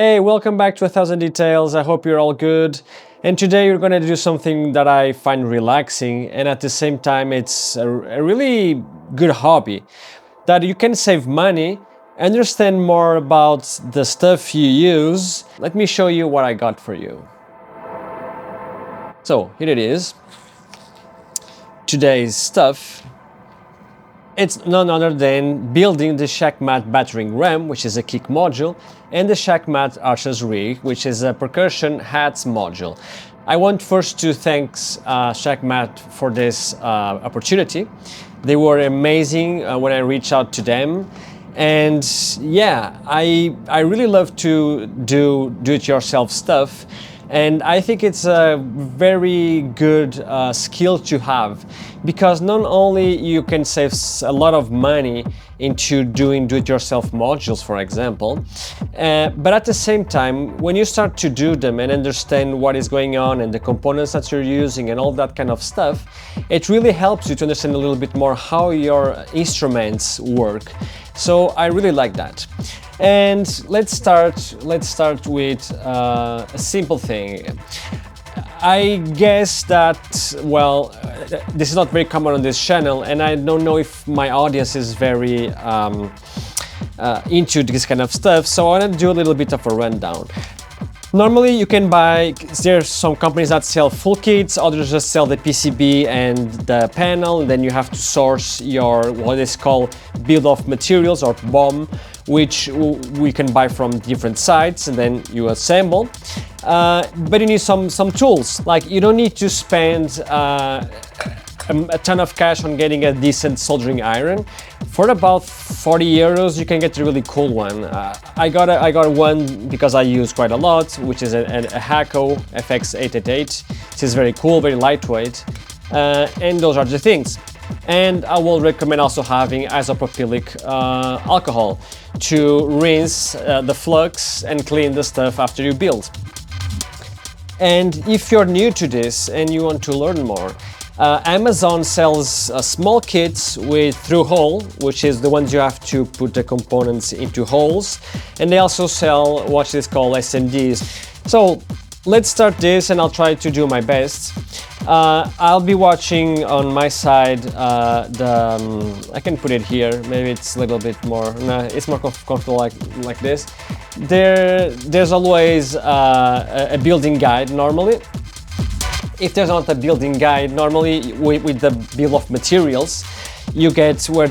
Hey, welcome back to 1000 Details. I hope you're all good. And today we're going to do something that I find relaxing, and at the same time it's a really good hobby that you can save money, understand more about the stuff you use. Let me show you what I got for you. So here it is. Today's stuff. It's none other than building the Shakmat Battering Ram, which is a kick module, and the Shakmat Archer's Rig, which is a percussion hats module. I want first to thank Shakmat for this opportunity. They were amazing when I reached out to them. And yeah, I really love to do it-yourself stuff. And I think it's a very good skill to have, because not only you can save a lot of money into doing do-it-yourself modules, for example, but at the same time, when you start to do them and understand what is going on and the components that you're using and all that kind of stuff, it really helps you to understand a little bit more how your instruments work. So I really like that. And let's start with a simple thing. I guess that, well, this is not very common on this channel, and I don't know if my audience is very into this kind of stuff, so I want to do a little bit of a rundown. Normally you can buy, there's some companies that sell full kits, others just sell the PCB and the panel, and then you have to source your, what is called bill of materials, or BOM, which we can buy from different sites, and then you assemble. But you need some tools. Like, you don't need to spend a ton of cash on getting a decent soldering iron. For about 40 euros, you can get a really cool one. I got one because I use quite a lot, which is a leeggooo FX888. This is very cool, very lightweight, and those are the things. And I will recommend also having isopropylic alcohol to rinse the flux and clean the stuff after you build. And if you're new to this and you want to learn more, Amazon sells small kits with through hole, which is the ones you have to put the components into holes, and they also sell what is called SMDs. So let's start this, and I'll try to do my best. I'll be watching on my side I can put it here, maybe it's a little bit more, no, it's more comfortable like this. There's always a building guide normally. If there's not a building guide, normally with the bill of materials, you get where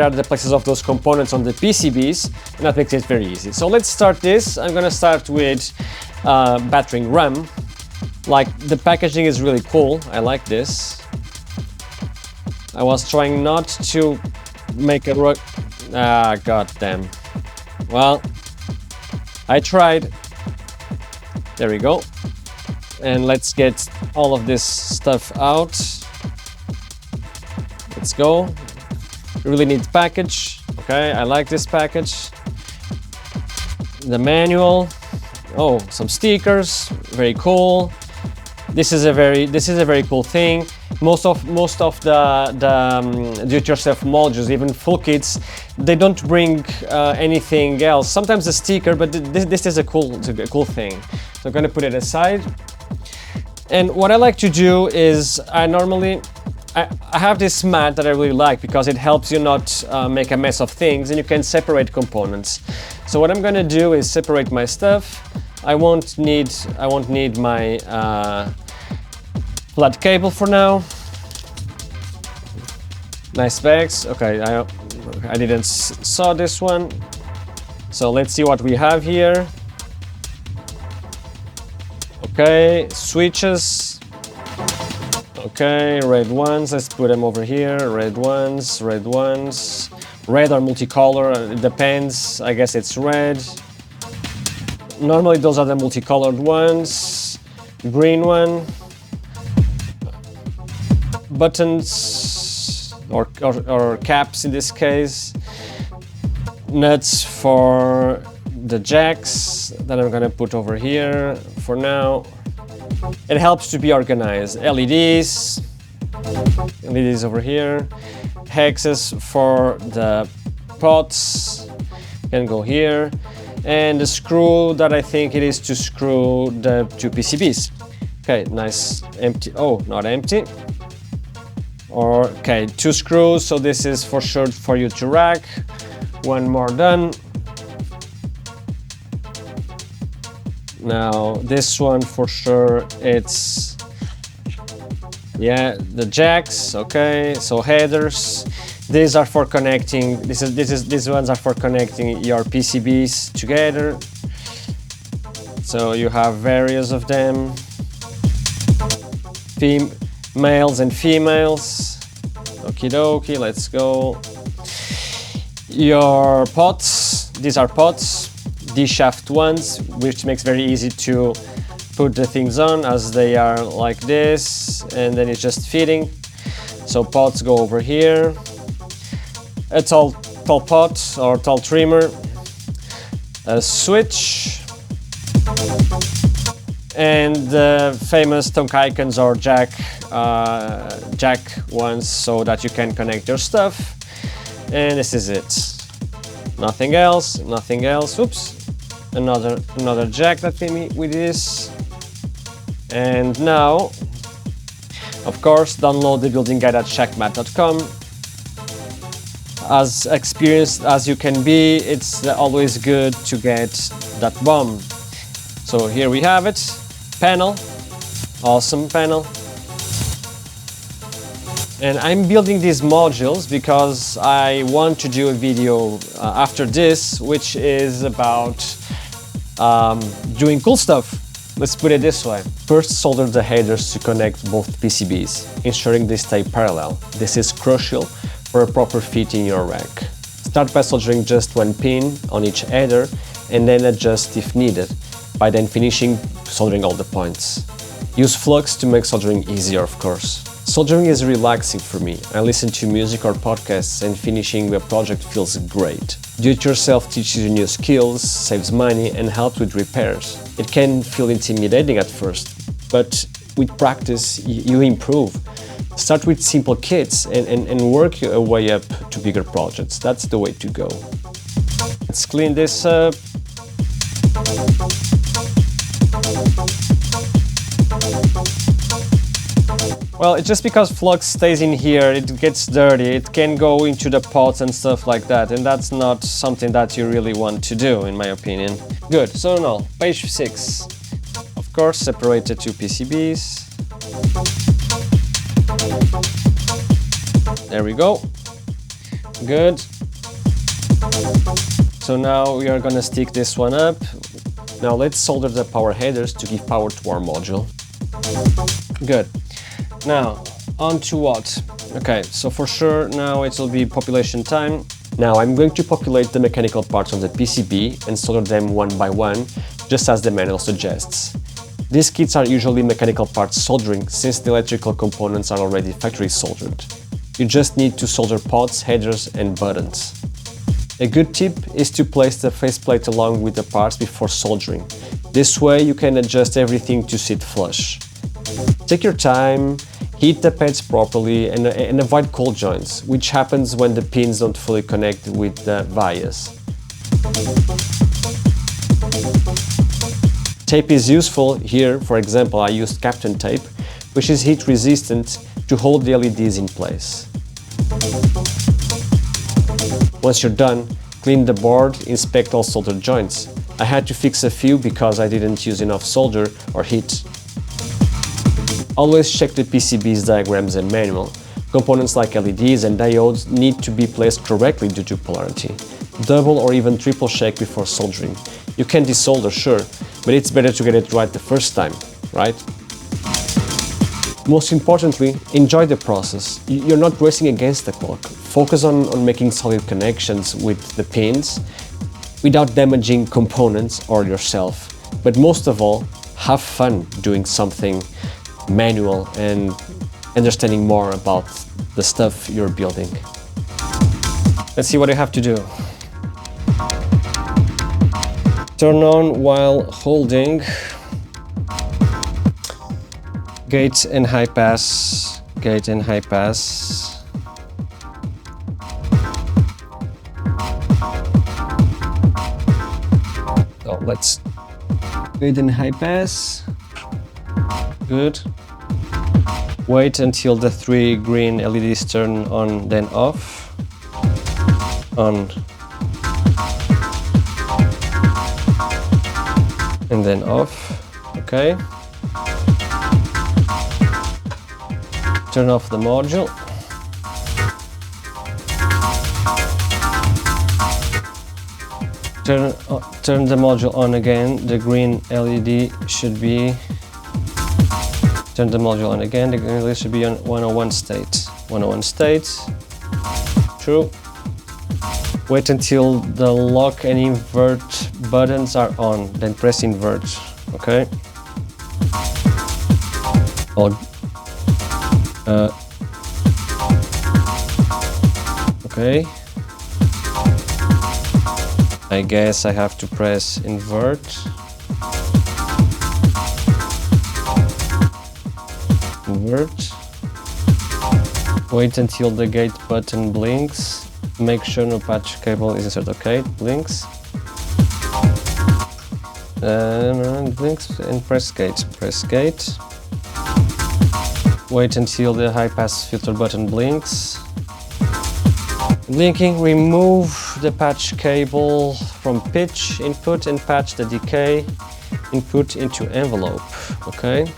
are the places of those components on the PCBs, and that makes it very easy. So let's start this. I'm gonna start with battering ram. Like, the packaging is really cool. I like this. I was trying not to make a rock. God damn. Well, I tried. There we go. And let's get all of this stuff out. Let's go. Really neat package. Okay, I like this package. The manual. Oh, some stickers. Very cool. This is a very cool thing. Most of the do-it-yourself modules, even full kits, they don't bring anything else. Sometimes a sticker, but this is a cool thing. So I'm gonna put it aside. And what I like to do is I have this mat that I really like because it helps you not make a mess of things, and you can separate components. So what I'm gonna do is separate my stuff. I won't need my flat cable for now. Nice bags. Okay, I didn't saw this one. So let's see what we have here. Okay, switches. Okay, red ones, let's put them over here. Red ones. Red or multicolor, it depends. I guess it's red. Normally those are the multicolored ones. Green one. Buttons or caps in this case. Nuts for the jacks that I'm gonna put over here for now. It helps to be organized. LEDs over here. Hexes for the pots can go here. and the screw that I think it is to screw the two PCBs. Okay, nice empty, oh, not empty. Or, okay, 2 screws, so this is for sure for you to rack. One more done. Now this one for sure, it's, yeah, the jacks. Okay, so headers. These are for connecting. These ones are for connecting your PCBs together. So you have various of them. Males and females. Okie dokie, let's go. Your pots. These are pots. D-shaft ones, which makes very easy to put the things on, as they are like this, and then it's just fitting. So pots go over here. A tall pot or tall trimmer. A switch. And the famous tonk icons or jack ones, so that you can connect your stuff. And this is it. Nothing else, nothing else. Oops. Another jack that came with this. And now, of course, download the building guide at shakmat.com. As experienced as you can be, it's always good to get that bomb. So here we have it. Panel. Awesome panel. And I'm building these modules because I want to do a video after this, which is about doing cool stuff. Let's put it this way. First, solder the headers to connect both PCBs, ensuring they stay parallel. This is crucial for a proper fit in your rack. Start by soldering just one pin on each header and then adjust if needed, by then finishing soldering all the points. Use flux to make soldering easier, of course. Soldering is relaxing for me. I listen to music or podcasts and finishing a project feels great. Do-it-yourself teaches you new skills, saves money and helps with repairs. It can feel intimidating at first, but with practice you improve. Start with simple kits and work your way up to bigger projects. That's the way to go. Let's clean this up. Well, it's just because flux stays in here, it gets dirty, it can go into the pots and stuff like that, and that's not something that you really want to do, in my opinion. Good, so now, page 6. Of course, separate the two PCBs. There we go. Good. So now we are gonna stick this one up. Now let's solder the power headers to give power to our module. Good. Now, on to what? Okay, so for sure now it will be population time. Now I'm going to populate the mechanical parts of the PCB and solder them one by one, just as the manual suggests. These kits are usually mechanical parts soldering, since the electrical components are already factory soldered. You just need to solder pots, headers and buttons. A good tip is to place the faceplate along with the parts before soldering. This way you can adjust everything to sit flush. Take your time, heat the pads properly and avoid cold joints, which happens when the pins don't fully connect with the vias. Tape is useful. Here, for example, I used Captain tape, which is heat resistant to hold the LEDs in place. Once you're done, clean the board, inspect all soldered joints. I had to fix a few because I didn't use enough solder or heat. Always check the PCB's diagrams and manual. Components like LEDs and diodes need to be placed correctly due to polarity. Double or even triple check before soldering. You can desolder, sure, but it's better to get it right the first time, right? Most importantly, enjoy the process. You're not racing against the clock. Focus on making solid connections with the pins without damaging components or yourself. But most of all, have fun doing something manual and understanding more about the stuff you're building. Let's see what I have to do. Turn on while holding. Gate and high pass, gate and high pass. let's wait in high pass. Good. Wait until the 3 green LEDs turn on, then off. On. And then off. Okay. Turn off the module. Turn the module on again. The green LED should be. Turn the module on again. The green LED should be on 101 state. 101 state. True. Wait until the lock and invert buttons are on. Then press invert. Okay. Okay. I guess I have to press invert. Invert. Wait until the gate button blinks. Make sure no patch cable is inserted. Okay, it blinks. Blinks and press gate. Press gate. Wait until the high pass filter button blinks. Blinking, remove the patch cable from pitch input and patch the decay input into envelope. Okay.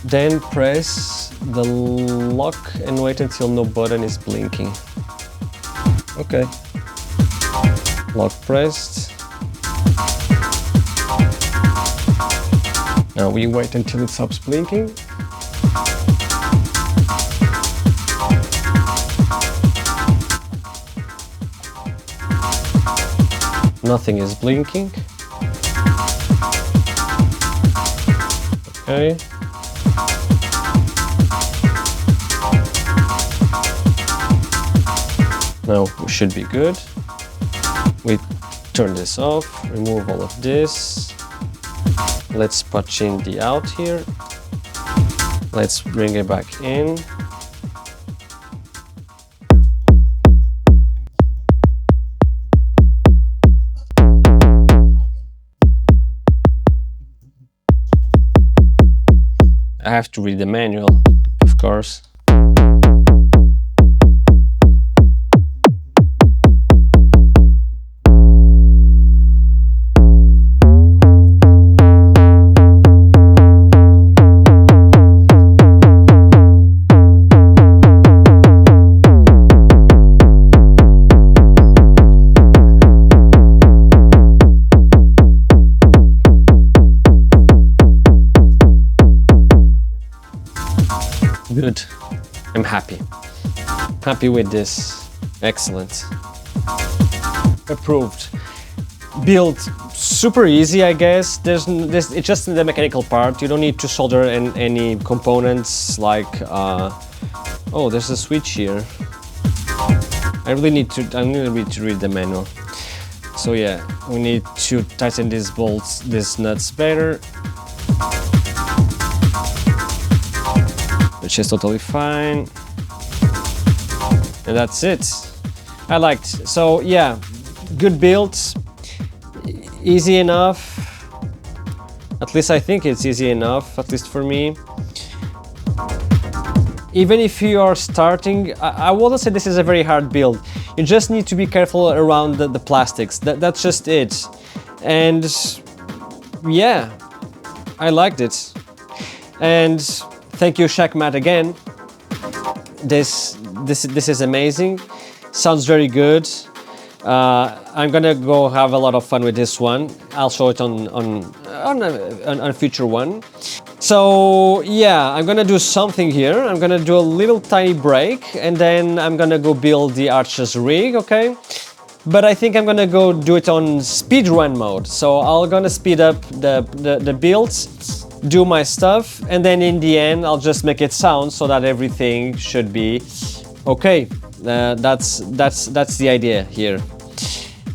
Then press the lock and wait until no button is blinking. Okay. Lock pressed. Now we wait until it stops blinking. Nothing is blinking. Okay. Now we should be good. We turn this off, remove all of this. Let's patch in the out here. Let's bring it back in. I have to read the manual, of course. Good. I'm happy. Happy with this. Excellent. Approved. Build super easy, I guess. It's just the mechanical part. You don't need to solder any components like. Oh, there's a switch here. I'm gonna need to read the manual. So yeah, we need to tighten these bolts, these nuts better. Which is totally fine. And that's it. I liked. So yeah, good build. Easy enough. At least I think it's easy enough, at least for me. Even if you are starting, I wouldn't say this is a very hard build. You just need to be careful around the plastics. That's just it. And yeah, I liked it. And thank you, Shakmat, again. This is amazing. Sounds very good. I'm gonna go have a lot of fun with this one. I'll show it on a future one. So yeah, I'm gonna do something here. I'm gonna do a little tiny break, and then I'm gonna go build the Archer's rig. Okay. But I think I'm gonna go do it on speedrun mode. So I'm gonna speed up the builds, do my stuff, and then in the end I'll just make it sound so that everything should be okay. That's the idea here.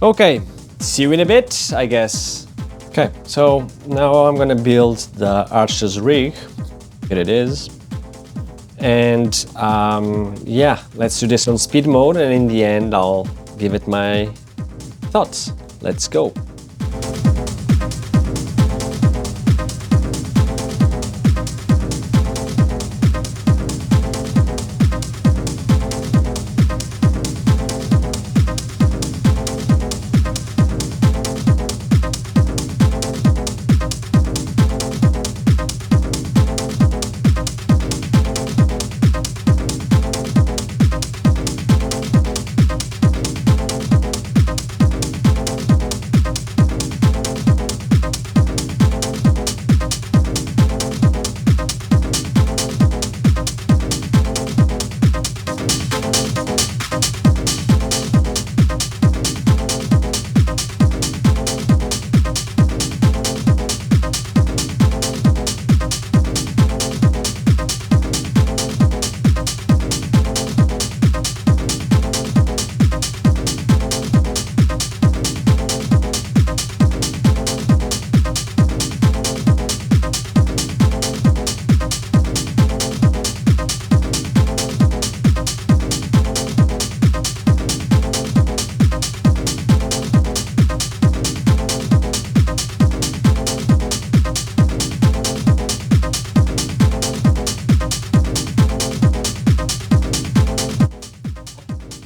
Okay, see you in a bit, I guess. Okay, so now I'm gonna build the Archer's rig. Here it is. And yeah, let's do this on speed mode, and in the end I'll give it my thoughts. Let's go.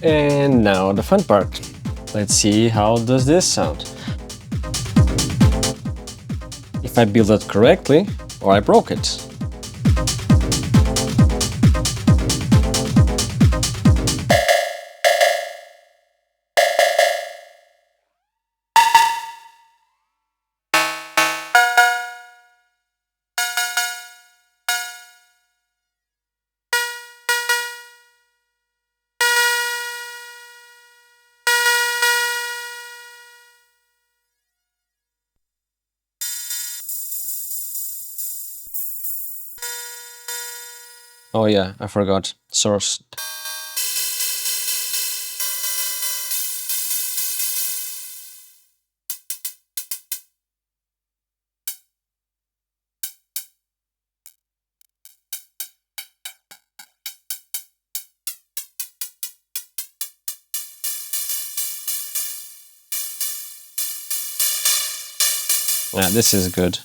And now the fun part. Let's see how does this sound. If I build it correctly, or I broke it. Oh yeah, I forgot. Source. Yeah, this is good.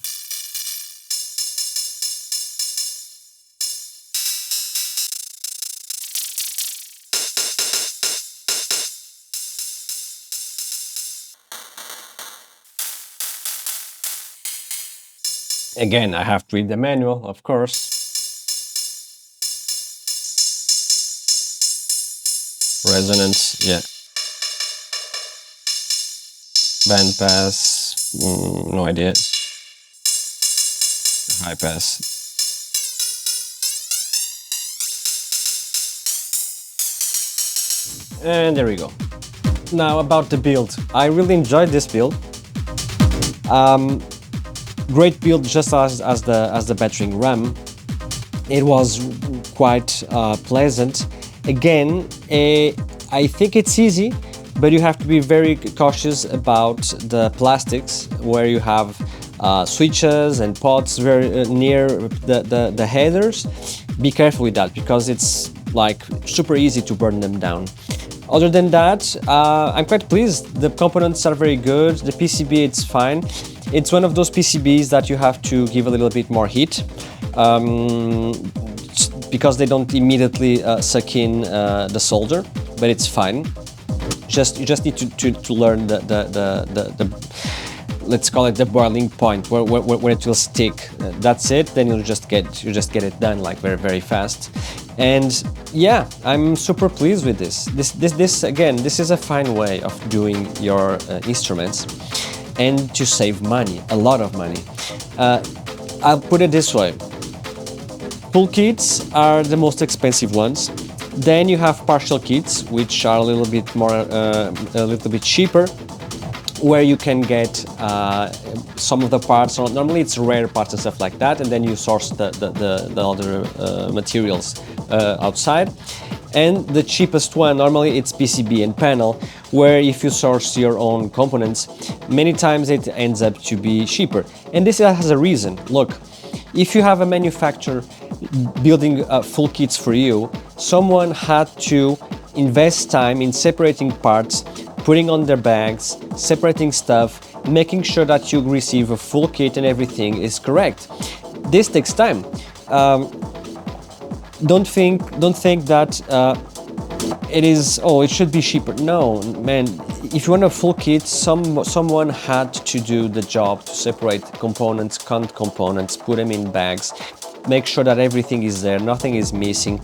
Again, I have to read the manual, of course. Resonance, yeah. Band pass, no idea. High pass. And there we go. Now about the build. I really enjoyed this build. Great build, just as the battering ram. It was quite pleasant. Again, I think it's easy, but you have to be very cautious about the plastics where you have switches and pots very near the headers. Be careful with that because it's like super easy to burn them down. Other than that, I'm quite pleased. The components are very good. The PCB, it's fine. It's one of those PCBs that you have to give a little bit more heat because they don't immediately suck in the solder, but it's fine. You just need to learn the let's call it the boiling point where it will stick. That's it. Then you just get it done like very fast. And yeah, I'm super pleased with this. This again, this is a fine way of doing your instruments and to save money, a lot of money. I'll put it this way. Full kits are the most expensive ones. Then you have partial kits, which are a little bit more, a little bit cheaper, where you can get some of the parts. Normally it's rare parts and stuff like that, and then you source the other materials outside. And the cheapest one, normally it's PCB and panel, where if you source your own components, many times it ends up to be cheaper. And this has a reason. Look, if you have a manufacturer building full kits for you, someone had to invest time in separating parts, putting on their bags, separating stuff, making sure that you receive a full kit and everything is correct. This takes time. Don't think that it should be cheaper. No, man. If you want a full kit, someone had to do the job to separate components, count components, put them in bags, make sure that everything is there, nothing is missing.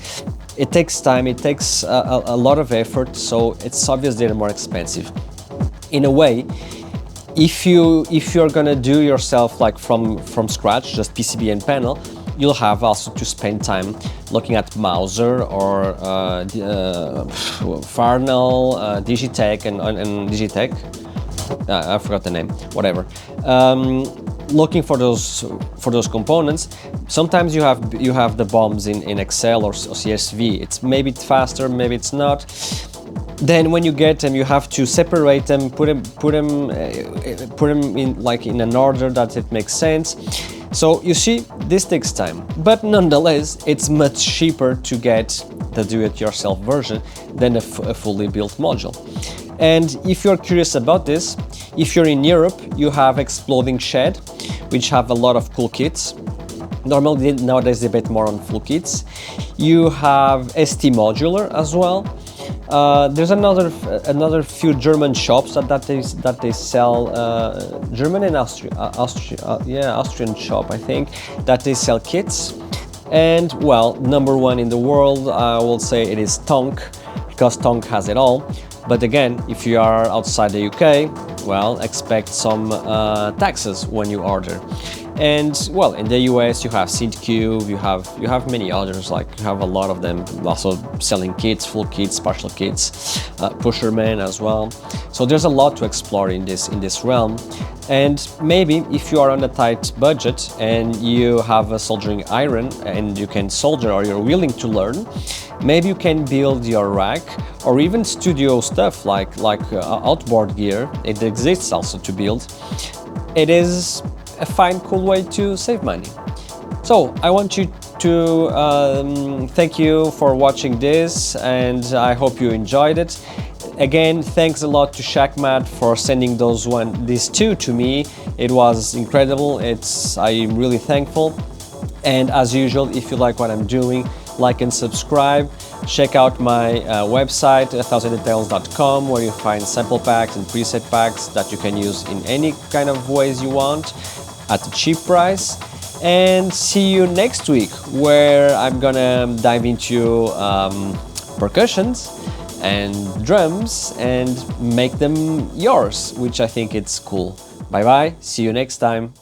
It takes time, it takes a lot of effort, so it's obvious they're more expensive. In a way, if you're gonna do yourself like from scratch, just PCB and panel, you'll have also to spend time looking at Mauser or Farnell, Digitech and Digitech. I forgot the name. Whatever. Looking for those components. Sometimes you have the bombs in Excel or CSV. It's maybe it's faster, maybe it's not. Then when you get them, you have to separate them, put them in like in an order that it makes sense. So you see, this takes time, but nonetheless, it's much cheaper to get the do-it-yourself version than a fully built module. And if you're curious about this, if you're in Europe, you have Exploding Shed, which have a lot of cool kits. Normally, nowadays they bet more on full kits. You have ST Modular as well. There's another few German shops that they sell, German and Austrian shop, I think, that they sell kits. And well, number one in the world, I will say it is Tonk, because Tonk has it all. But again, if you are outside the UK, well, expect some taxes when you order. And well, in the US you have Synthcube, you have many others, like you have a lot of them also selling kits, full kits, partial kits, Pusherman as well. So there's a lot to explore in this realm. And maybe if you are on a tight budget and you have a soldering iron and you can solder, or you're willing to learn, maybe you can build your rack, or even studio stuff like outboard gear. It exists also to build. It is a fine, cool way to save money. So I want you to thank you for watching this, and I hope you enjoyed it. Again, thanks a lot to Shakmat for sending these two to me. It was incredible. I'm really thankful. And as usual, if you like what I'm doing, like and subscribe. Check out my website, 1000details.com, where you find sample packs and preset packs that you can use in any kind of ways you want at a cheap price. And see you next week, where I'm gonna dive into percussions and drums and make them yours, which I think it's cool. Bye bye, see you next time.